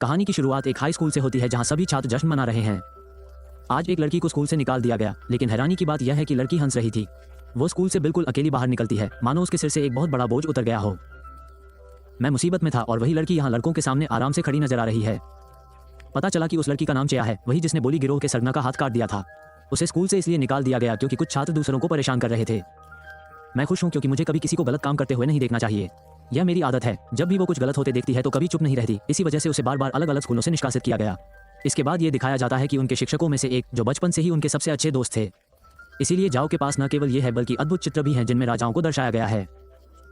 कहानी की शुरुआत एक हाई स्कूल से होती है जहां सभी छात्र जश्न मना रहे हैं। आज एक लड़की को स्कूल से निकाल दिया गया, लेकिन हैरानी की बात यह है कि लड़की हंस रही थी। वो स्कूल से बिल्कुल अकेली बाहर निकलती है, मानो उसके सिर से एक बहुत बड़ा बोझ उतर गया हो। मैं मुसीबत में था और वही लड़की यहाँ लड़कों के सामने आराम से खड़ी नजर आ रही है। पता चला कि उस लड़की का नाम चया है, वही जिसने बोली गिरोह के सरगना का हाथ काट दिया था। उसे स्कूल से इसलिए निकाल दिया गया क्योंकि कुछ छात्र दूसरों को परेशान कर रहे थे। मैं खुश हूँ क्योंकि मुझे कभी किसी को गलत काम करते हुए नहीं देखना चाहिए। यह मेरी आदत है, जब भी वो कुछ गलत होते देखती है तो कभी चुप नहीं रहती। इसी वजह से उसे बार बार अलग अलग स्कूलों से निष्कासित किया गया। इसके बाद ये दिखाया जाता है कि उनके शिक्षकों में से एक, जो बचपन से ही उनके सबसे अच्छे दोस्त थे। इसीलिए जाओ के पास न केवल ये है बल्कि अद्भुत चित्र भी हैं जिनमें राजाओं को दर्शाया गया है।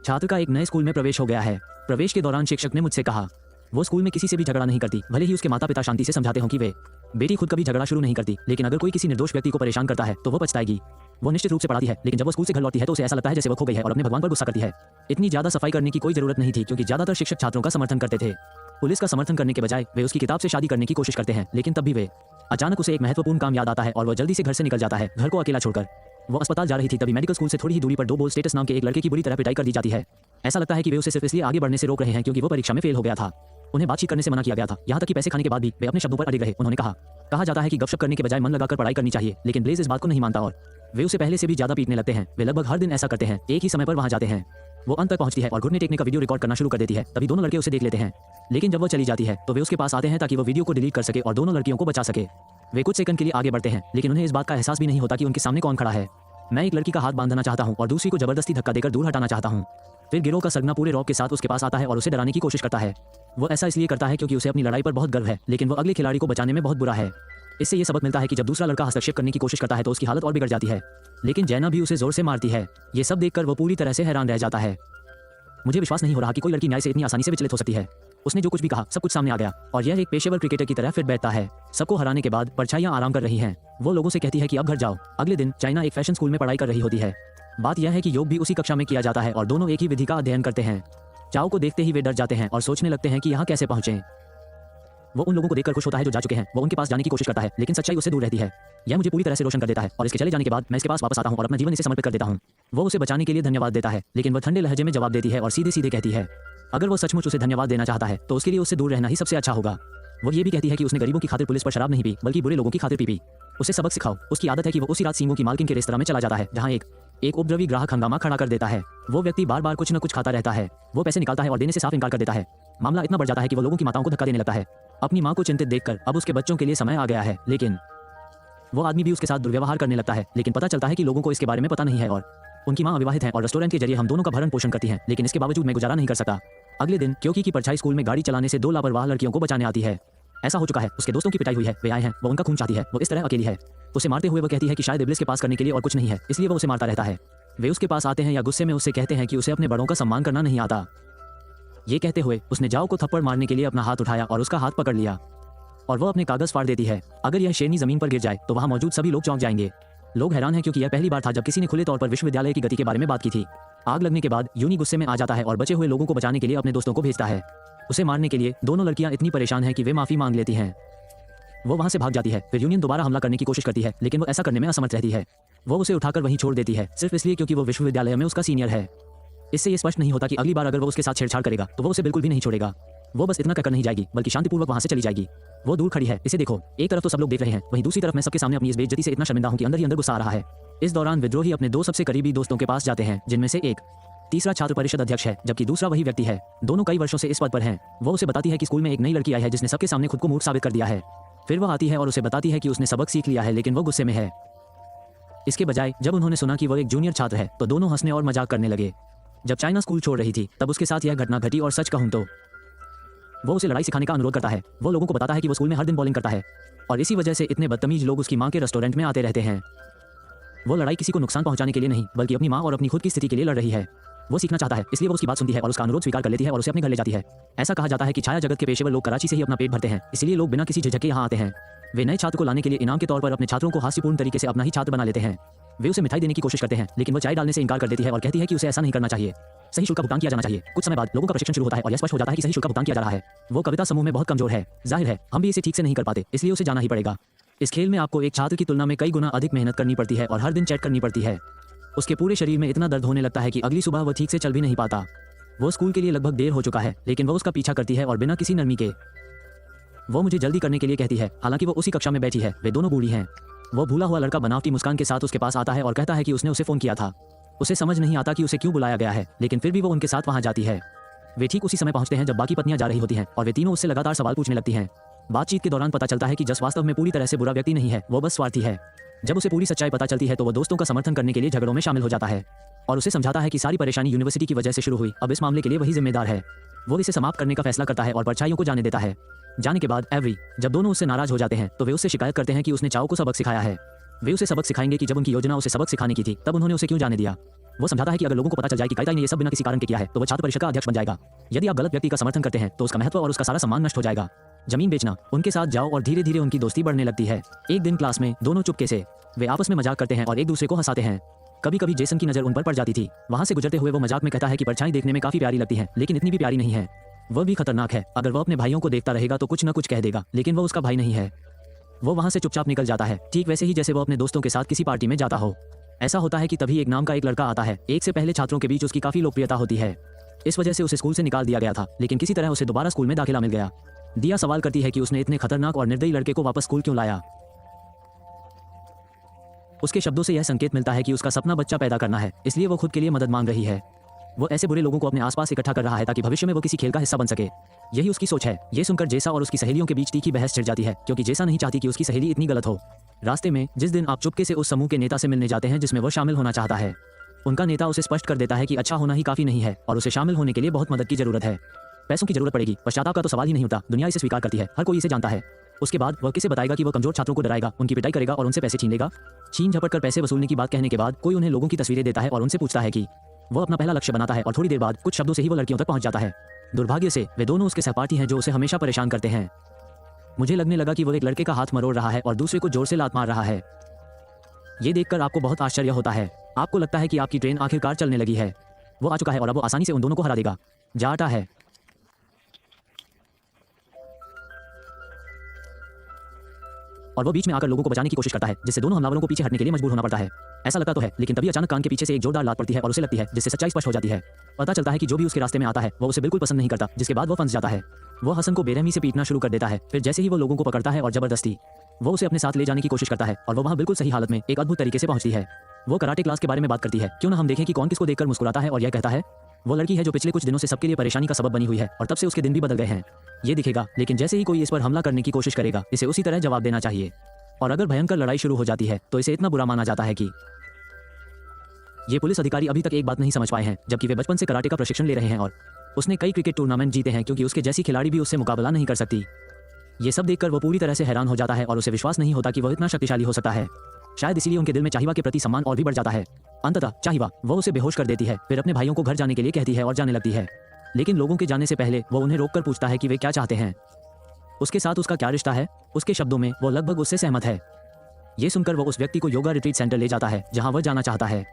छात्र का एक नए स्कूल में प्रवेश हो गया है। प्रवेश के दौरान शिक्षक ने मुझसे कहा वो स्कूल में किसी से भी झगड़ा नहीं करती, भले ही उसके माता पिता शांति से समझाते हों कि वे बेटी खुद कभी झगड़ा शुरू नहीं करती, लेकिन अगर कोई किसी निर्दोष व्यक्ति को परेशान करता है तो वो पछताएगी। वो निश्चित रूप से पढ़ाती है, लेकिन जब वो स्कूल से घर लौटती है तो उसे ऐसा लगता है जैसे वो खो गई है और अपने भगवान पर गुस्सा करती है। इतनी ज्यादा सफाई करने की कोई जरूरत नहीं थी क्योंकि ज्यादातर शिक्षक छात्रों का समर्थन करते थे। पुलिस का समर्थन करने के बजाय वे उसकी किताब से शादी करने की कोशिश करते हैं, लेकिन तब भी वे अचानक उसे एक महत्वपूर्ण काम याद आता है और वह जल्दी से घर से निकल जाता है, घर को अकेला छोड़कर। वो अस्पताल जा रही थी तभी मेडिकल स्कूल से थोड़ी ही दूरी पर दो बोल स्टेटस नाम के एक लड़के की बुरी तरह पिटाई कर दी जाती है। ऐसा लगता है कि वे उसे सिर्फ इसलिए आगे बढ़ने से रोक रहे हैं क्योंकि वो परीक्षा में फेल हो गया था। उन्हें बातचीत करने से मना किया गया था, यहाँ तक कि पैसे खाने के बाद भी वे अपने शब्दों पर अड़े रहे। उन्होंने कहा जाता है कि गपशप करने के बजाय मन लगाकर पढ़ाई करनी चाहिए, लेकिन ब्लेज इस बात को नहीं मानता और वे उसे पहले से भी ज्यादा पीटने लगते हैं। वे लगभग हर दिन ऐसा करते हैं, एक ही समय पर वहां जाते हैं। वो अंत तक पहुंचती है और घुटने टेकने का वीडियो रिकॉर्ड करना शुरू कर देती है। तभी दोनों लड़के उसे देख लेते हैं, लेकिन जब वो चली जाती है तो वे उसके पास आते हैं ताकि वो वीडियो को डिलीट कर सके और दोनों लड़कियों को बचा सके। वे कुछ सेकंड के लिए आगे बढ़ते हैं, लेकिन उन्हें इस बात का एहसास भी नहीं होता कि उनके सामने कौन खड़ा है। मैं एक लड़की का हाथ बांधना चाहता हूँ और दूसरी को जबरदस्ती धक्का देकर दूर हटाना चाहता हूँ। फिर गिरोह का सरगना पूरे रौब के साथ उसके पास आता है और उसे डराने की कोशिश करता है। वो ऐसा इसलिए करता है क्योंकि उसे अपनी लड़ाई पर बहुत गर्व है, लेकिन वो अगले खिलाड़ी को बचाने में बहुत बुरा है। इससे ये सबक मिलता है कि जब दूसरा लड़का हस्तक्षेप करने की कोशिश करता है तो उसकी हालत और बिगड़ जाती है। लेकिन जैना भी उसे जोर से मारती है। ये सब देखकर वो पूरी तरह से हैरान रह जाता है। मुझे विश्वास नहीं हो रहा कि कोई लड़की न्याय से इतनी आसानी से विचलित हो सकती है। उसने जो कुछ भी कहा सब कुछ सामने आ गया और यह एक पेशेवर क्रिकेटर की तरह फिट बैठता है। सबको हराने के बाद परछाइयां आराम कर रही हैं। वो लोगों से कहती है कि अब घर जाओ। अगले दिन चाइना एक फैशन स्कूल में पढ़ाई कर रही होती है। बात यह है कि योग भी उसी कक्षा में किया जाता है और दोनों एक ही विधि का अध्ययन करते हैं। चाओ को देखते ही वे डर जाते हैं और सोचने लगते हैं कि यहाँ कैसे पहुंचे। वो उन लोगों को देखकर खुश होता है जो जा चुके हैं। वो उनके पास जाने की कोशिश करता है, लेकिन सच्चाई उससे दूर रहती है। यह मुझे पूरी तरह से रोशन कर देता है और इसके चले जाने के बाद मैं इसके पास वापस आता हूँ और अपना जीवन इसे समर्पित कर देता हूँ। वो उसे बचाने के लिए धन्यवाद देता है, लेकिन वह ठंडे लहजे में जवाब देती है और सीधे सीधे कहती है अगर वो सचमुच उसे धन्यवाद देना चाहता है तो उसके लिए उससे दूर रहना ही सबसे अच्छा होगा। वो ये भी कहती है कि उसने गरीबों की खातिर पुलिस पर शराब नहीं पी, बल्कि बुरे लोगों की खातिर पी। उसे सबक सिखाओ। उसकी आदत है कि वो उसी रात सींगों की मालकिन के रेस्तरां में चला जाता है जहाँ एक उपद्रवी ग्राहक हंगामा खड़ा कर देता है। वो व्यक्ति बार बार कुछ न कुछ खाता रहता है। वो पैसे निकालता है और देने से साफ इनकार कर देता है। मामला इतना बढ़ जाता है कि वो लोगों की माताओं को धक्का देने लगता है। अपनी माँ को चिंतित देखकर अब उसके बच्चों के लिए समय आ गया है, लेकिन वो आदमी भी उसके साथ दुर्व्यवहार करने लगता है। लेकिन पता चलता है कि लोगों को इसके बारे में पता नहीं है और उनकी माँ अविवाहित है और रेस्टोरेंट के जरिए हम दोनों का भरण पोषण करती है, लेकिन इसके बावजूद मैं गुजारा नहीं कर सकता। अगले दिन क्योंकि की परछाई स्कूल में गाड़ी चलाने से दो लापरवाह लड़कियों को बचाने आती है। ऐसा हो चुका है, उसके दोस्तों की पिटाई हुई है, वे आए हैं, वो उनका खून चाहती है। वो इस तरह अकेली है। उसे मारते हुए वो कहती है कि शायद इब्लिस के पास करने के लिए और कुछ नहीं है, इसलिए वो उसे मारता रहता है। वे उसके पास आते हैं या गुस्से में उससे कहते हैं कि उसे अपने बड़ों का सम्मान करना नहीं आता। ये कहते हुए उसने जाओ को थप्पड़ मारने के लिए अपना हाथ उठाया और उसका हाथ पकड़ लिया और वो अपने कागज फाड़ देती है। अगर यह शेरनी जमीन पर गिर जाए तो वहां मौजूद सभी लोग चौंक जाएंगे। लोग हैरान हैं क्योंकि यह पहली बार था जब किसी ने खुले तौर पर विश्वविद्यालय की गति के बारे में बात की थी। आग लगने के बाद यूनी गुस्से में आ जाता है और बचे हुए लोगों को बचाने के लिए अपने दोस्तों को भेजता है। उसे मारने के लिए दोनों लड़कियां इतनी परेशान हैं कि वे माफी मांग लेती हैं। वो वहां से भाग जाती है। फिर यूनियन दोबारा हमला करने की कोशिश करती है, लेकिन वो ऐसा करने में असमर्थ रहती है। वो उसे उठाकर वहीं छोड़ देती है, सिर्फ इसलिए क्योंकि वो विश्वविद्यालय में उसका सीनियर है। इससे ये स्पष्ट नहीं होता कि अगली बार अगर वो उसके साथ छेड़छाड़ करेगा तो वो उसे बिल्कुल भी नहीं छोड़ेगा। वो बस इतना कहकर नहीं जाएगी, बल्कि शांतिपूर्वक वहां से चली जाएगी। वो दूर खड़ी है, इसे देखो। एक तरफ तो सब लोग देख रहे हैं, वहीं दूसरी तरफ मैं सबके सामने अपनी इस बेइज्जती से इतना शर्मिंदा हूं कि अंदर ही अंदर गुस्सा आ रहा है। इस दौरान विद्रोही अपने दो सबसे करीबी दोस्तों के पास जाते हैं, जिनमें से एक तीसरा छात्र परिषद अध्यक्ष है, जबकि दूसरा वही व्यक्ति है। दोनों कई वर्षों से इस पद पर हैं। वो उसे बताती है कि स्कूल में एक नई लड़की आई है जिसने सबके सामने खुद को मूर्ख साबित कर दिया है। फिर वह आती है और उसे बताती है कि उसने सबक सीख लिया है, लेकिन वो गुस्से में है। इसके बजाय जब उन्होंने सुना कि वो एक जूनियर छात्र है तो दोनों हंसने और मजाक करने लगे। जब चाइना स्कूल छोड़ रही थी तब उसके साथ यह घटना घटी और सच कहूं तो वो उसे लड़ाई सिखाने का अनुरोध करता है। वो लोगों को बताता है कि वो स्कूल में हर दिन बॉलिंग करता है और इसी वजह से इतने बदतमीज लोग उसकी माँ के रेस्टोरेंट में आते रहते हैं। वो लड़ाई किसी को नुकसान पहुंचाने के लिए नहीं, बल्कि अपनी माँ और अपनी खुद की स्थिति के लिए लड़ रही है। वो सीखना चाहता है, इसलिए वो उसकी बात सुनती है और उसका अनुरोध स्वीकार कर लेती है और उसे अपने घर ले जाती है। ऐसा कहा जाता है कि छाया जगत के पेशेवर लोग कराची से ही अपना पेट भरते हैं, इसलिए लोग बिना किसी झिझक के यहाँ आते हैं। वे नए छात्र को लाने के लिए इनाम के तौर पर अपने छात्रों को हास्यपूर्ण तरीके से अपना ही छात्र बना लेते हैं। वे उसे मिठाई देने की कोशिश करते हैं, लेकिन वो चाय डालने से इनकार कर देती है और कहती है कि उसे ऐसा नहीं करना चाहिए। सही शुल्क का भुगतान किया जाना चाहिए। कुछ समय बाद लोगों का प्रशिक्षण शुरू होता है और यह स्पष्ट हो जाता है कि सही शुल्क का भुगतान किया जा रहा है। वो कविता समूह में बहुत कमजोर है, जाहिर है हम भी इसे ठीक से नहीं कर पाते, इसलिए उसे जाना ही पड़ेगा। इस खेल में आपको एक छात्र की तुलना में कई गुना अधिक मेहनत करनी पड़ती है और हर दिन चैट करनी पड़ती है। उसके पूरे शरीर में इतना दर्द होने लगता है कि अगली सुबह वह ठीक से चल भी नहीं पाता। वो स्कूल के लिए लगभग देर हो चुका है, लेकिन वो उसका पीछा करती है और बिना किसी नरमी के वो मुझे जल्दी करने के लिए कहती है, हालांकि वो उसी कक्षा में बैठी है। वे दोनों बूढ़ी हैं। वो भूला हुआ लड़का बनावटी मुस्कान के साथ उसके पास आता है और कहता है कि उसने उसे फोन किया था। उसे समझ नहीं आता कि उसे क्यों बुलाया गया है, लेकिन फिर भी वो उनके साथ वहां जाती है। वे ठीक उसी समय पहुंचते हैं जब बाकी पत्नियां जा रही होती हैं और वे तीनों उससे लगातार सवाल पूछने लगती हैं। बातचीत के दौरान पता चलता है कि जस वास्तव में पूरी तरह से बुरा व्यक्ति नहीं है, वो बस स्वार्थी है। जब उसे पूरी सच्चाई पता चलती है तो वो दोस्तों का समर्थन करने के लिए झगड़ों में शामिल हो जाता है और उसे समझाता है कि सारी परेशानी यूनिवर्सिटी की वजह से शुरू हुई, अब इस मामले के लिए वही जिम्मेदार है। वो इसे समाप्त करने का फैसला करता है और परछाइयों को जाने देता है। जाने के बाद एवरी जब दोनों उससे नाराज हो जाते हैं तो वे उससे शिकायत करते हैं कि उसने चाओ को सबक सिखाया है। वे उसे सबक सिखाएंगे कि जब उनकी योजना उसे सबक सिखाने की थी तब उन्होंने उसे क्यों जाने दिया। वो समझाता है कि अगर लोगों को पता चल जाए कि काइताई ने ये सब बिना किसी कारण के किया है तो वह छात्र परिषद का अध्यक्ष बन जाएगा। यदि आप गलत व्यक्ति का समर्थन करते हैं तो उसका महत्व और उसका सारा सम्मान नष्ट हो जाएगा। जमीन बेचना, उनके साथ जाओ और धीरे धीरे उनकी दोस्ती बढ़ने लगती है। एक दिन क्लास में दोनों चुपके से वे आपस में मजाक करते हैं और एक दूसरे को हंसाते हैं। कभी कभी जेसन की नजर उन पर पड़ जाती थी। वहां से गुजरते हुए वो मजाक में कहता है कि परछाई देखने में काफी प्यारी लगती है, लेकिन इतनी भी प्यारी नहीं है। वह भी खतरनाक है। अगर वह अपने भाइयों को देखता रहेगा तो कुछ न कुछ कह देगा, लेकिन वो उसका भाई नहीं है। वो वहां से चुपचाप निकल जाता है, ठीक वैसे ही जैसे वो अपने दोस्तों के साथ किसी पार्टी में जाता हो। ऐसा होता है कि तभी एक नाम का एक लड़का आता है। एक से पहले छात्रों के बीच उसकी काफी लोकप्रियता होती है। इस वजह से उसे स्कूल से निकाल दिया गया था, लेकिन किसी तरह उसे दोबारा स्कूल में दाखिला मिल गया। दिया सवाल करती है कि उसने इतने खतरनाक और निर्दयी लड़के को वापस स्कूल क्यों लाया। उसके शब्दों से यह संकेत मिलता है कि उसका सपना बच्चा पैदा करना है, इसलिए वो खुद के लिए मदद मांग रही है। वो ऐसे बुरे लोगों को अपने आसपास इकट्ठा कर रहा है ताकि भविष्य में वो किसी खेल का हिस्सा बन सके। यही उसकी सोच है। ये सुनकर जेसा और उसकी सहेलियों के बीच तीखी बहस छिड़ जाती है, क्योंकि जेसा नहीं चाहती कि उसकी सहेली इतनी गलत हो। रास्ते में जिस दिन आप चुपके से उस समूह के नेता से मिलने जाते हैं जिसमें वो शामिल होना चाहता है, उनका नेता उसे स्पष्ट कर देता है कि अच्छा होना ही काफी नहीं है और उसे शामिल होने के लिए बहुत मदद की जरूरत है। पैसों की जरूरत पड़ेगी, पश्चाताप का तो सवाल ही नहीं उठता। दुनिया इसे स्वीकार करती है, हर कोई इसे जानता है। उसके बाद वह किसे बताएगा कि वह कमजोर छात्रों को डराएगा, उनकी पिटाई करेगा और उनसे पैसे छीन लेगा। छीन झपट कर पैसे वसूलने की बात कहने के बाद कोई उन्हें लोगों की तस्वीरें देता है और उनसे पूछता है कि वो अपना पहला लक्ष्य बनाता है और थोड़ी देर बाद कुछ शब्दों से ही वो लड़कियों तक पहुंच जाता है। दुर्भाग्य से वे दोनों उसके सहपाठी हैं जो उसे हमेशा परेशान करते हैं। मुझे लगने लगा कि वो एक लड़के का हाथ मरोड़ रहा है और दूसरे को जोर से लात मार रहा है। ये देखकर आपको बहुत आश्चर्य होता है। आपको लगता है कि आपकी ट्रेन आखिरकार चलने लगी है। वो आ चुका है और अब वो आसानी से उन दोनों को हरा देगा। जाता है। और वो बीच में आकर लोगों को बचाने की कोशिश करता है, जिससे दोनों हमलावरों को पीछे हटने के लिए मजबूर होना पड़ता है। ऐसा लगता तो है, लेकिन तभी अचानक कान के पीछे से एक जोरदार लात पड़ती है और उसे लगती है, जिससे सच्चाई स्पष्ट हो जाती है। पता चलता है कि जो भी उसके रास्ते में आता है वो उसे बिल्कुल पसंद नहीं करता, जिसके बाद वो फंस जाता है। वो हसन को बेरहमी से पीटना शुरू कर देता है। फिर जैसे ही वो लोगों को पकड़ता है और जबरदस्ती वो उसे अपने साथ ले जाने की कोशिश करता है और वो वहाँ बिल्कुल सही हालत में एक अद्भुत तरीके से पहुंचती है। वो कराटे क्लास के बारे में बात करती है। क्यों ना हम देखें कि कौन किसको देखकर मुस्कुराता है और यह कहता है वो लड़की है जो पिछले कुछ दिनों से सबके लिए परेशानी का सबब बनी हुई है और तब से उसके दिन भी बदल गए हैं। ये दिखेगा, लेकिन जैसे ही कोई इस पर हमला करने की कोशिश करेगा इसे उसी तरह जवाब देना चाहिए। और अगर भयंकर लड़ाई शुरू हो जाती है तो इसे इतना बुरा माना जाता है कि ये पुलिस अधिकारी अभी तक एक बात नहीं समझ पाए हैं, जबकि वे बचपन से कराटे का प्रशिक्षण ले रहे हैं और उसने कई क्रिकेट टूर्नामेंट जीते हैं, क्योंकि उसके जैसी खिलाड़ी भी उससे मुकाबला नहीं कर सकती। ये सब देखकर वो पूरी तरह से हैरान हो जाता है और उसे विश्वास नहीं होता कि वह इतना शक्तिशाली हो सकता है। शायद इसीलिए उनके दिल में चाहिवा के प्रति सम्मान और भी बढ़ जाता है। अंततः चाहिवा वो उसे बेहोश कर देती है, फिर अपने भाइयों को घर जाने के लिए कहती है और जाने लगती है। लेकिन लोगों के जाने से पहले वो उन्हें रोककर पूछता है कि वे क्या चाहते हैं, उसके साथ उसका क्या रिश्ता है। उसके शब्दों में वो लगभग उससे सहमत है। ये सुनकर वो उस व्यक्ति को योगा रिट्रीट सेंटर ले जाता है जहां वह जाना चाहता है।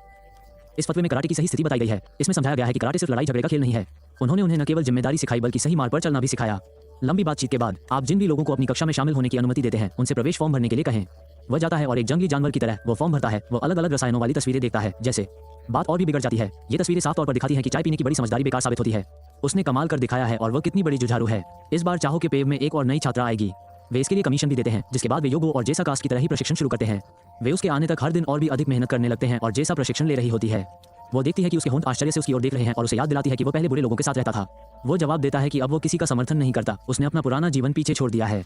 इस फतवे में कराटे की सही स्थिति बताई गई है। इसमें समझाया गया है कि कराटे सिर्फ लड़ाई झगड़े का खेल नहीं है। उन्होंने उन्हें न केवल जिम्मेदारी सिखाई बल्कि सही मार्ग पर चलना भी सिखाया। लंबी बातचीत के बाद आप जिन भी लोगों को अपनी कक्षा में शामिल होने की अनुमति देते हैं उनसे प्रवेश फॉर्म भरने के लिए कहें। वह जाता है और एक जंगली जानवर की तरह वो फॉर्म भरता है। वो अलग अलग रसायनों वाली तस्वीरें देखता है, जैसे बात और भी बिगड़ जाती है। ये तस्वीरें साफ तौर पर दिखाती हैं कि चाय पीने की बड़ी समझदारी बेकार साबित होती है। उसने कमाल कर दिखाया है और वह कितनी बड़ी जुझारू है। इस बार चाहो के पेव में एक और नई छात्रा आएगी। वे इसके लिए कमीशन भी देते हैं, जिसके बाद वे योगो और जेसा कास्ट की तरह ही प्रशिक्षण शुरू करते हैं। वे उसके आने तक हर दिन और भी अधिक मेहनत करने लगते हैं और जेसा प्रशिक्षण ले रही होती है। वो देखती है कि उसके होंठ आश्चर्य से उसकी ओर देख रहे हैं और उसे याद दिलाती है कि वो पहले बुरे लोगों के साथ रहता था। वो जवाब देता है कि अब वो किसी का समर्थन नहीं करता, उसने अपना पुराना जीवन पीछे छोड़ दिया है।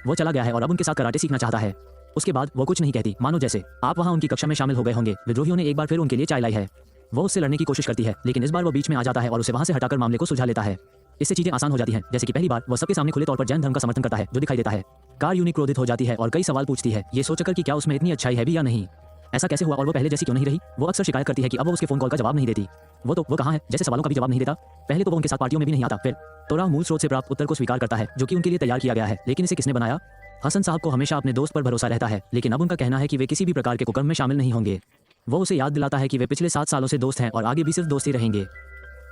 वो चला गया है और अब उनके साथ कराटे सीखना चाहता है। उसके बाद वो कुछ नहीं कहती, मानो जैसे आप वहाँ उनकी कक्षा में शामिल हो गए होंगे। विद्रोहियों ने एक बार फिर उनके लिए चाय लाई है। वो उससे लड़ने की कोशिश करती है, लेकिन इस बार वो बीच में आ जाता है और उसे वहाँ से हटाकर मामले को सुलझा लेता है। इससे चीजें आसान हो जाती हैं। जैसे कि पहली बार वो सबके सामने खुले तौर पर जैन धर्म का समर्थन करता है, जो दिखाई देता है। कार यूनी क्रोधित हो जाती है और कई सवाल पूछती है, ये सोचकर कि क्या उसमें इतनी अच्छाई है भी या नहीं। ऐसा कैसे हुआ और वो पहले जैसी क्यों नहीं रही। वो अक्सर शिकायत करती है कि अब वो उसके फोन कॉल का जवाब नहीं देती। वो कहाँ है, जैसे सवालों का भी जवाब नहीं देता। पहले तो वो उनके साथ पार्टियों में भी नहीं आता। फिर तोरा मूल स्रोत से प्राप्त उत्तर को स्वीकार करता है, जो कि उनके लिए तैयार किया गया है। लेकिन इसे किसने बनाया। हसन साहब को हमेशा अपने दोस्त पर भरोसा रहता है, लेकिन अब उनका कहना है कि वे किसी भी प्रकार के कुकर्म में शामिल नहीं होंगे। वो उसे याद दिलाता है कि वे पिछले 7 सालों से दोस्त हैं और आगे भी सिर्फ दोस्त ही रहेंगे।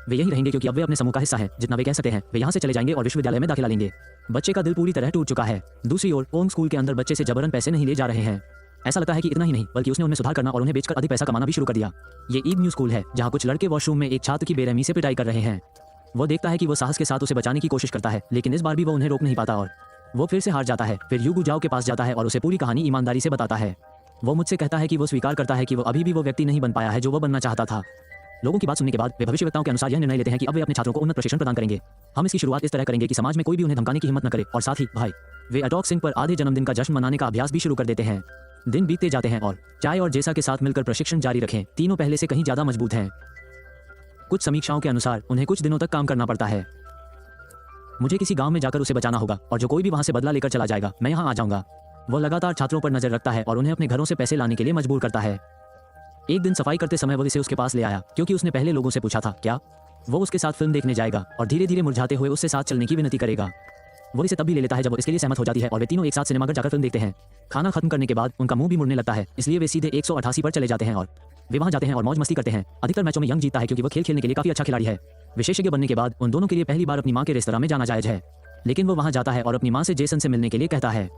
वे यही रहेंगे क्योंकि अब वे अपने समूह का हिस्सा हैं। जितना वे कह सकते हैं वे यहाँ से चले जाएंगे और विश्वविद्यालय में दाखिला लेंगे। बच्चे का दिल पूरी तरह टूट चुका है। दूसरी ओर ओम स्कूल के अंदर बच्चे से जबरन पैसे नहीं ले जा रहे हैं। ऐसा लगता है कि इतना ही नहीं, बल्कि उसने उनमें सुधार करना और उन्हें बेचकर अधिक पैसा कमाना भी शुरू कर दिया। ये ईग न्यू स्कूल है जहाँ कुछ लड़के वॉशरूम में एक छात्र की बेरहमी से पिटाई कर रहे हैं। वो देखता है कि वो साहस के साथ उसे बचाने की कोशिश करता है, लेकिन इस बार भी वो उन्हें रोक नहीं पाता और वो फिर से हार जाता है। फिर यू गुजाओ के पास जाता है और उसे पूरी कहानी ईमानदारी से बताता है। वो मुझसे कहता है कि वो स्वीकार करता है कि वो अभी भी वो व्यक्ति नहीं बन पाया है जो वो बनना चाहता था। लोगों की बात सुनने के बाद वे भविष्यवक्ताओं के अनुसार यह निर्णय लेते हैं कि अब वे अपने छात्रों को उन्नत प्रशिक्षण प्रदान करेंगे। हम इसकी शुरुआत इस तरह करेंगे कि समाज में कोई भी उन्हें धमकाने की हिम्मत न करे, और साथ ही भाई वे अटोक सिंह पर आधे जन्मदिन का जश्न मनाने का अभ्यास भी शुरू कर देते हैं। दिन बीतते जाते हैं और चाय और जेसा के साथ मिलकर प्रशिक्षण जारी रखें। तीनों पहले से कहीं ज्यादा मजबूत हैं। कुछ समीक्षाओं के अनुसार उन्हें कुछ दिनों तक काम करना पड़ता है। मुझे किसी गांव में जाकर उसे बचाना होगा, और जो कोई भी वहां से बदला लेकर चला जाएगा मैं यहां आ जाऊंगा। वो लगातार छात्रों पर नजर रखता है और उन्हें अपने घरों से पैसे लाने के लिए मजबूर करता है। एक दिन सफाई करते समय वो इसे उसके पास ले आया, क्योंकि उसने पहले लोगों से पूछा था क्या वो उसके साथ फिल्म देखने जाएगा, और धीरे धीरे मुरझाते हुए उससे साथ चलने की विनती करेगा। वो इसे तब भी ले लेता है जब वो इसके लिए सहमत हो जाती है और वे तीनों एक साथ सिनेमाघर जाकर फिल्म देखते हैं। खाना खत्म करने के बाद उनका मुंह भी मुड़ने लगता है, इसलिए वे सीधे 188 पर चले जाते हैं और वे वहां जाते हैं और मौज मस्ती करते हैं। अधिकतर मैचों में यंग जीतता है क्योंकि वो खेल खेलने के लिए काफी अच्छा खिलाड़ी है। विशेषज्ञ बनने के बाद उन दोनों के लिए पहली बार अपनी मां के रेस्तरां में जाना जायज है, लेकिन वो वहां जाता है और अपनी मां से जेसन से मिलने के लिए कहता है।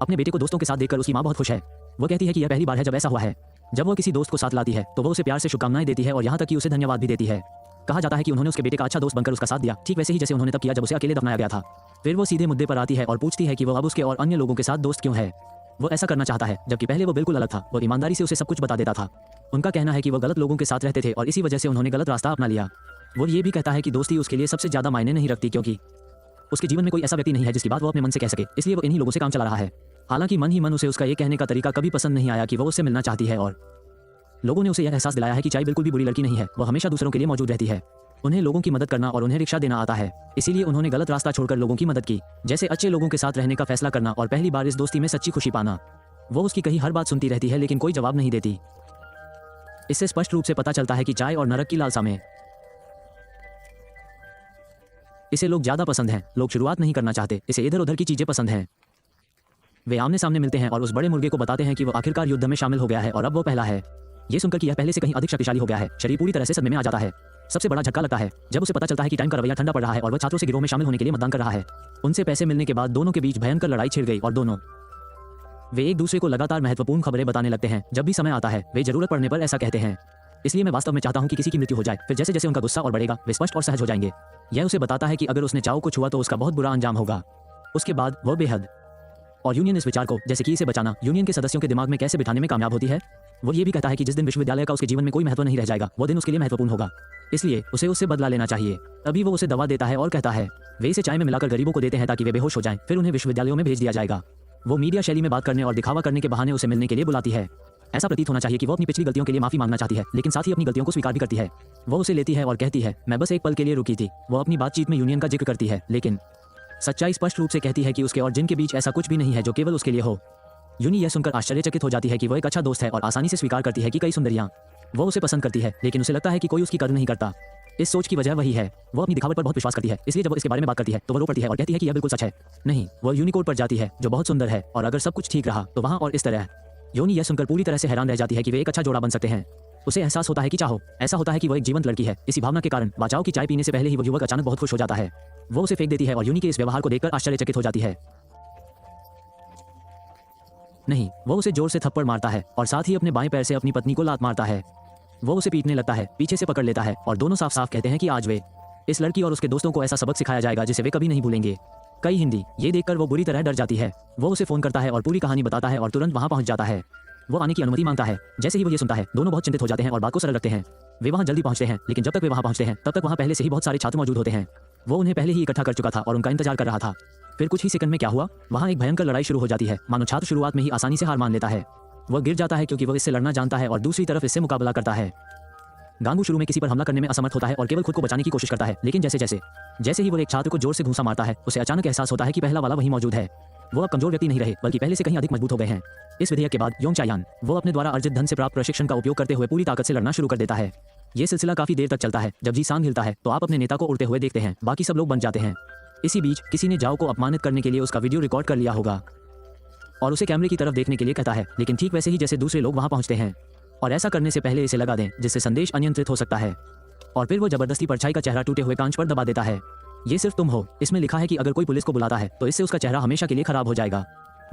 अपने बेटे को दोस्तों के साथ देखकर उसकी मां बहुत खुश है। वो कहती है कि यह पहली बार है जब ऐसा हुआ है। जब वो किसी दोस्त को साथ लाती है तो वो उसे प्यार से शुभकामनाएं देती है और यहाँ तक कि उसे धन्यवाद भी देती है। कहा जाता है कि उन्होंने उसके बेटे का अच्छा दोस्त बनकर उसका साथ दिया, ठीक वैसे ही जैसे उन्होंने तब किया जब उसे अकेले दफनाया गया था। फिर वो सीधे मुद्दे पर आती है और पूछती है कि वो अब उसके और अन्य लोगों के साथ दोस्त क्यों है। वो ऐसा करना चाहता है जबकि पहले वो बिल्कुल अलग था। वो ईमानदारी से उसे सब कुछ बता देता था। उनका कहना है कि वो गलत लोगों के साथ रहते थे और इसी वजह से उन्होंने गलत रास्ता अपना लिया। वो ये भी कहता है कि दोस्ती उसके लिए सबसे ज्यादा मायने नहीं रखती, क्योंकि उसके जीवन में कोई ऐसा व्यक्ति नहीं है जिसकी बात वो अपने मन से कह सके, इसलिए वो इन्हीं लोगों से काम चला रहा है। हालांकि मन ही मन उसे उसका ये कहने का तरीका कभी पसंद नहीं आया कि वो उससे मिलना चाहती है, और लोगों ने उसे यह एहसास दिलाया है कि चाय बिल्कुल भी बुरी लड़की नहीं है। वो हमेशा दूसरों के लिए मौजूद रहती है। उन्हें लोगों की मदद करना और उन्हें रिक्शा देना आता है, इसीलिए उन्होंने गलत रास्ता छोड़कर लोगों की मदद की, जैसे अच्छे लोगों के साथ रहने का फैसला करना और पहली बार इस दोस्ती में सच्ची खुशी पाना। वो उसकी कही हर बात सुनती रहती है लेकिन कोई जवाब नहीं देती। इससे स्पष्ट रूप से पता चलता है कि चाय और नरक की लालसा में इसे लोग ज्यादा पसंद हैं। लोग शुरुआत नहीं करना चाहते, इसे इधर उधर की चीजें पसंद हैं। वे आमने सामने मिलते हैं और उस बड़े मुर्गे को बताते हैं कि वो आखिरकार युद्ध में शामिल हो गया है और अब वो पहला है। ये सुनकर कि यह पहले से कहीं अधिक शक्तिशाली हो गया है, शरीर पूरी तरह से सदमे में आ जाता है। सबसे बड़ा झटका लगता है जब उसे पता चलता है कि टाइम का रवैया ठंडा पड़ रहा है और वह छात्रों से गिरोह में शामिल होने के लिए मतदान कर रहा है। उनसे पैसे मिलने के बाद दोनों के बीच भयंकर लड़ाई छिड़ गई और दोनों वे एक दूसरे को लगातार महत्वपूर्ण खबरें बताने लगते हैं। जब भी समय आता है वे जरूरत पड़ने पर ऐसा कहते हैं। इसलिए मैं वास्तव में चाहता हूं कि किसी की मृत्यु हो जाए। फिर जैसे जैसे उनका गुस्सा और बढ़ेगा वे स्पष्ट और सहज हो जाएंगे। यह उसे बताता है कि अगर उसने चाओ को छुआ तो उसका बहुत बुरा अंजाम होगा। उसके बाद वह बेहद और यूनियन इस विचार को, जैसे कि इसे बचाना, यूनियन के सदस्यों के दिमाग में कैसे बिठाने में कामयाब होती है। वो ये भी कहता है कि जिस दिन विश्वविद्यालय का उसके जीवन में कोई महत्व नहीं रह जाएगा वो दिन उसके लिए महत्वपूर्ण होगा, इसलिए उसे उससे बदला लेना चाहिए। तभी वो उसे दवा देता है और कहता है वे इसे चाय में मिलाकर गरीबों को देते हैं ताकि वे बेहोश हो जाएं, फिर उन्हें विश्वविद्यालयों में भेज दिया जाएगा। वो मीडिया शैली में बात करने और दिखावा करने के बहाने उसे मिलने के लिए बुलाती है। ऐसा प्रतीत होना चाहिए कि वो अपनी पिछली गलतियों के लिए माफी मांगना चाहती है, लेकिन साथ ही अपनी गलतियों को स्वीकार भी करती है। वो उसे लेती है और कहती है मैं बस एक पल के लिए रुकी थी। वो अपनी बातचीत में यूनियन का जिक्र करती है, लेकिन सच्चाई स्पष्ट रूप से कहती है कि उसके और जिन के बीच ऐसा कुछ भी नहीं है जो केवल उसके लिए हो। यूनी यह सुनकर आश्चर्यचकित हो जाती है कि वो एक अच्छा दोस्त है और आसानी से स्वीकार करती है कि कई सुंदरियां वो उसे पसंद करती है, लेकिन उसे लगता है कि कोई उसकी कदर नहीं करता। इस सोच की वजह वही है, वो अपनी दिखावट पर बहुत विश्वास करती है, इसलिए जब वो इसके बारे में बात करती है तो वो रो पड़ती है और कहती है कि यह बिल्कुल सच है। नहीं, वो यूनिकोड पर जाती है जो बहुत सुंदर है, और अगर सब कुछ ठीक रहा तो वहाँ और इस तरह। योनी यह सुनकर पूरी तरह से हैरान रह जाती है कि वे एक अच्छा जोड़ा बन सकते हैं। उसे एहसास होता है कि चाहो ऐसा होता है कि वो एक जीवंत लड़की है। इसी भावना के कारण बाचाओ की चाय पीने से पहले ही वो युवक अचानक बहुत खुश हो जाता है। वो उसे फेंक देती है और यूनी के इस व्यवहार को देखकर आश्चर्यचकित हो जाती है। नहीं, वो उसे जोर से थप्पड़ मारता है और साथ ही अपने बाएं पैर से अपनी पत्नी को लात मारता है। वो उसे पीटने लगता है, पीछे से पकड़ लेता है और दोनों साफ साफ कहते हैं कि आज वे इस लड़की और उसके दोस्तों को ऐसा सबक सिखाया जाएगा जिसे वे कभी नहीं भूलेंगे। कई हिंदी ये देखकर वो बुरी तरह डर जाती है। वो उसे फोन करता है और पूरी कहानी बताता है और तुरंत वहां पहुंच जाता है। वो आने की अनुमति मांगता है। जैसे ही वो ये सुनता है दोनों बहुत चिंतित हो जाते हैं और बात को सरल रखते हैं। वे वहां जल्दी पहुंचते हैं, लेकिन जब तक वे वहां पहुंचते हैं तब तक वहां पहले से ही बहुत सारे छात्र मौजूद होते हैं। वो उन्हें पहले ही इकट्ठा कर चुका था और उनका इंतजार कर रहा था। फिर कुछ ही सेकंड में क्या हुआ, वहां एक भयंकर लड़ाई शुरू हो जाती है। मानो छात्र शुरुआत में ही आसानी से हार मान लेता है। वह गिर जाता है क्योंकि वह इससे लड़ना जानता है और दूसरी तरफ इससे मुकाबला करता है। गांगू शुरू में किसी पर हमला करने में असमर्थ होता है और केवल खुद को बचाने की कोशिश करता है, लेकिन जैसे ही वो एक छात्र को जोर से घूंसा मारता है उसे अचानक एहसास होता है कि पहला वाला वही मौजूद है। वो अब कमजोर व्यक्ति नहीं रहे बल्कि पहले से कहीं अधिक मजबूत हो गए हैं। इस विधेयक के बाद योंग चायान वो अपने द्वारा अर्जित धन से प्राप्त प्रशिक्षण का उपयोग करते हुए पूरी ताकत से लड़ना शुरू कर देता है। ये सिलसिला काफी देर तक चलता है। जब जी सांग हिलता है तो आप अपने नेता को उड़ते हुए देखते हैं, बाकी सब लोग बन जाते हैं। इसी बीच किसी ने जाओ को अपमानित करने के लिए उसका वीडियो रिकॉर्ड कर लिया होगा और उसे कैमरे की तरफ देखने के लिए कहता है, लेकिन ठीक वैसे ही जैसे दूसरे लोग वहां पहुंचते हैं और ऐसा करने से पहले इसे लगा दें जिससे संदेश अनियंत्रित हो सकता है। और फिर वो जबरदस्ती परछाई का चेहरा टूटे हुए कांच पर दबा देता है। ये सिर्फ तुम हो, इसमें लिखा है कि अगर कोई पुलिस को बुलाता है तो इससे उसका चेहरा हमेशा के लिए खराब हो जाएगा।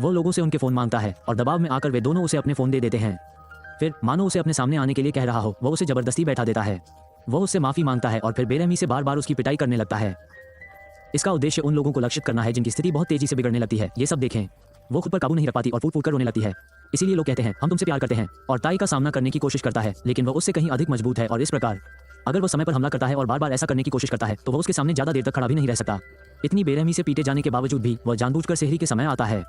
वो लोगों से उनके फोन मांगता है और दबाव में आकर वे दोनों उसे अपने फोन दे देते हैं। फिर मानो उसे अपने सामने आने के लिए कह रहा हो, वो उसे जबरदस्ती बैठा देता है। वो उससे माफी मांगता है और फिर बेरहमी से बार बार उसकी पिटाई करने लगता है। इसका उद्देश्य उन लोगों को लक्षित करना है जिनकी स्थिति बहुत तेजी से बिगड़ने लगती है। ये सब देखें। वो खुद पर काबू नहीं रख पाती और फूट फूट कर रोने लगती है। इसीलिए लोग कहते हैं हम तुमसे प्यार करते हैं, और ताई का सामना करने की कोशिश करता है, लेकिन वो उससे कहीं अधिक मजबूत है और इस प्रकार अगर वो समय पर हमला करता है और बार बार ऐसा करने की कोशिश करता है तो वो उसके सामने ज्यादा देर तक खड़ा भी नहीं रह सकता। इतनी बेरहमी से पीटे जाने के बावजूद भी वह जानबूझकर सेहरी के समय आता है,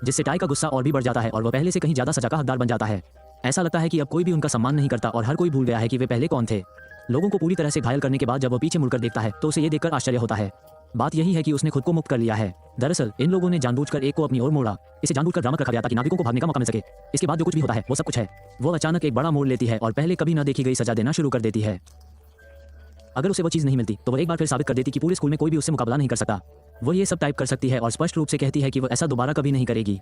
जिससे टाई का गुस्सा और भी बढ़ जाता है और वह पहले से कहीं ज्यादा सजा का हकदार बन जाता है। ऐसा लगता है कि अब कोई भी उनका सम्मान नहीं करता और हर कोई भूल गया है कि वे पहले कौन थे। लोगों को पूरी तरह से घायल करने के बाद जब वह पीछे मुड़कर देखता है तो उसे ये देखकर आश्चर्य होता है। बात यही है कि उसने खुद को मुक्त कर लिया है। दरअसल इन लोगों ने जानबूझकर एक को अपनी ओर मोड़ा। इसे जानबूझकर ड्रामा रखा गया ताकि नाविकों को भागने का मौका मिल सके। इसके बाद जो कुछ भी होता है वो सब कुछ है। वो अचानक एक बड़ा मोड़ लेती है और पहले कभी न देखी गई सजा देना शुरू कर देती है। अगर उसे वो चीज नहीं मिलती तो वो एक बार फिर साबित कर देती कि पूरे स्कूल में कोई भी उससे मुकाबला नहीं कर सकता। वो ये सब टाइप कर सकती है और स्पष्ट रूप से कहती है कि वो ऐसा दोबारा कभी नहीं करेगी।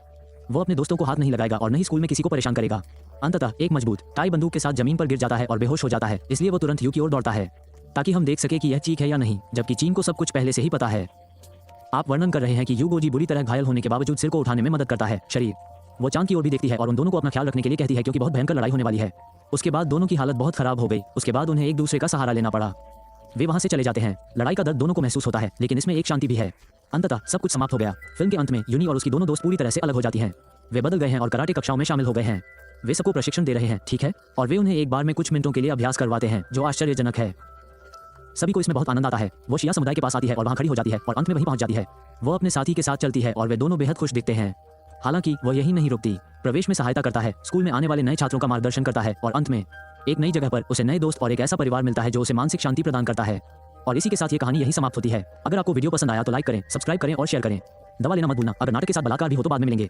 वो अपने दोस्तों को हाथ नहीं लगाएगा और न ही स्कूल में किसी को परेशान करेगा। अंततः एक मजबूत टाई बंदूक के साथ जमीन पर गिर जाता है और बेहोश हो जाता है। इसलिए वो तुरंत यू की ओर दौड़ता है ताकि हम देख सके कि यह चीख है या नहीं, जबकि चीन को सब कुछ पहले से ही पता है। आप वर्णन कर रहे हैं कि यू गोजी बुरी तरह घायल होने के बावजूद सिर को उठाने में मदद करता है। शरीर वो चांद की ओर भी देखती है और उन दोनों को अपना ख्याल रखने के लिए कहती है क्योंकि बहुत भयंकर लड़ाई होने वाली है। उसके बाद दोनों की हालत बहुत खराब हो गई। उसके बाद उन्हें एक दूसरे का सहारा लेना पड़ा। वे वहां से चले जाते हैं। लड़ाई का दर्द दोनों को महसूस होता है, लेकिन इसमें एक शांति भी है। अंततः सब कुछ समाप्त हो गया। फिल्म के अंत में यूनी और उसकी दोनों दोस्त पूरी तरह से अलग हो जाती हैं। वे बदल गए हैं और कराटे कक्षाओं में शामिल हो गए हैं। वे सबको प्रशिक्षण दे रहे हैं, ठीक है, और वे उन्हें एक बार में कुछ मिनटों के लिए अभ्यास करवाते हैं, जो आश्चर्यजनक है। सभी को इसमें बहुत आनंद आता है। वो शिया समुदाय के पास आती है और वहां खड़ी हो जाती है और अंत में वहीं पहुंच जाती है। वो अपने साथी के साथ चलती है और वे दोनों बेहद खुश दिखते हैं। हालांकि वो यही नहीं रुकती। प्रवेश में सहायता करता है, स्कूल में आने वाले नए छात्रों का मार्गदर्शन करता है और अंत में एक नई जगह पर उसे नए दोस्त और एक ऐसा परिवार मिलता है जो उसे मानसिक शांति प्रदान करता है। और इसी के साथ ये कहानी यही समाप्त होती है। अगर आपको वीडियो पसंद आया तो लाइक करें, सब्सक्राइब करें और शेयर करें। दवा लेना मत भूलना। अगर नाटक के साथ बलात्कार भी हो तो बाद में मिलेंगे।